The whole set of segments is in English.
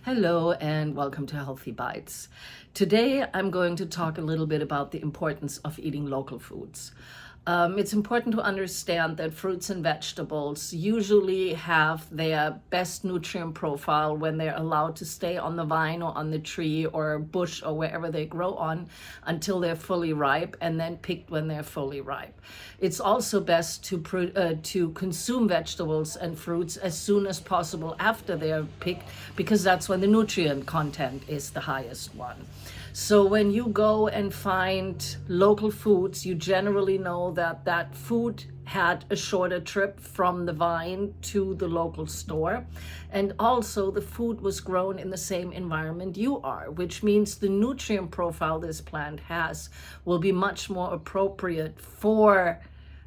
Hello and welcome to Healthy Bites. Today I'm going to talk a little bit about the importance of eating local foods. It's important to understand that fruits and vegetables usually have their best nutrient profile when they're allowed to stay on the vine or on the tree or bush or wherever they grow on until they're fully ripe, and then picked when they're fully ripe. It's also best to consume vegetables and fruits as soon as possible after they're picked, because that's when the nutrient content is the highest one. So when you go and find local foods, you generally know that that food had a shorter trip from the vine to the local store. And also the food was grown in the same environment you are, which means the nutrient profile this plant has will be much more appropriate for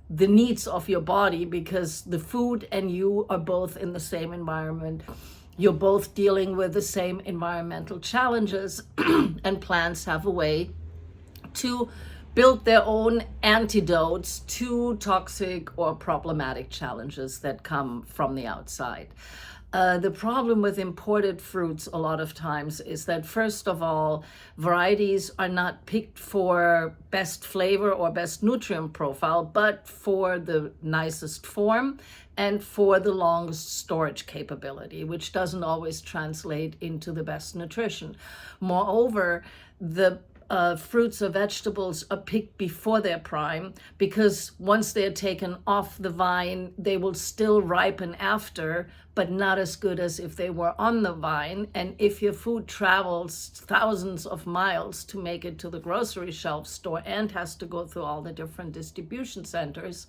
the needs of your body, because the food and you are both in the same environment. You're both dealing with the same environmental challenges, and plants have a way to build their own antidotes to toxic or problematic challenges that come from the outside. The problem with imported fruits a lot of times is that, first of all, varieties are not picked for best flavor or best nutrient profile, but for the nicest form and for the longest storage capability, which doesn't always translate into the best nutrition. Moreover, the fruits or vegetables are picked before their prime, because once they're taken off the vine, they will still ripen after, but not as good as if they were on the vine. And if your food travels thousands of miles to make it to the grocery shelf store and has to go through all the different distribution centers,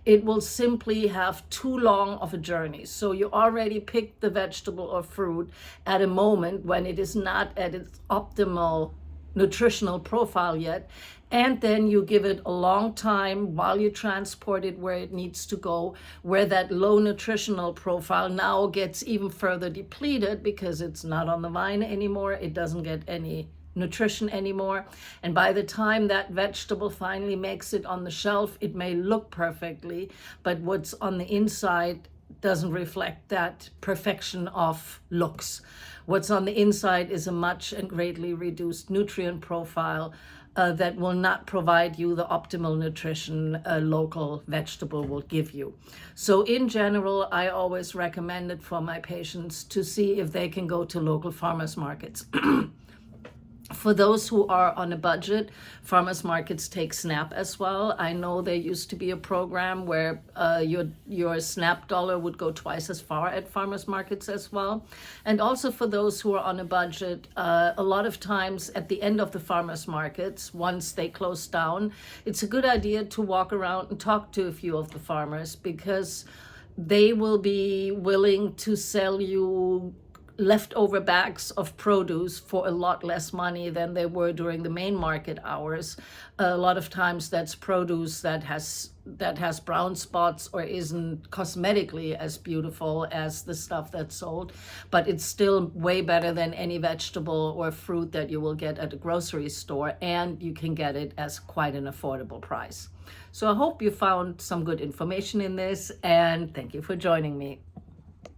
it will simply have too long of a journey. So you already picked the vegetable or fruit at a moment when it is not at its optimal nutritional profile yet, and then you give it a long time while you transport it where it needs to go, where that low nutritional profile now gets even further depleted because it's not on the vine anymore. It doesn't get any nutrition anymore, and by the time that vegetable finally makes it on the shelf, it may look perfectly, but what's on the inside doesn't reflect that perfection of looks. What's on the inside is a much and greatly reduced nutrient profile that will not provide you the optimal nutrition a local vegetable will give you. So in general, I always recommend it for my patients to see if they can go to local farmers markets. For those who are on a budget, farmers markets take SNAP as well. I know there used to be a program where your SNAP dollar would go twice as far at farmers markets as well. And also for those who are on a budget, a lot of times at the end of the farmers markets, once they close down, it's a good idea to walk around and talk to a few of the farmers, because they will be willing to sell you leftover bags of produce for a lot less money than they were during the main market hours. A lot of times that's produce that has brown spots or isn't cosmetically as beautiful as the stuff that's sold, but it's still way better than any vegetable or fruit that you will get at a grocery store, and you can get it as quite an affordable price. So I hope you found some good information in this, and thank you for joining me.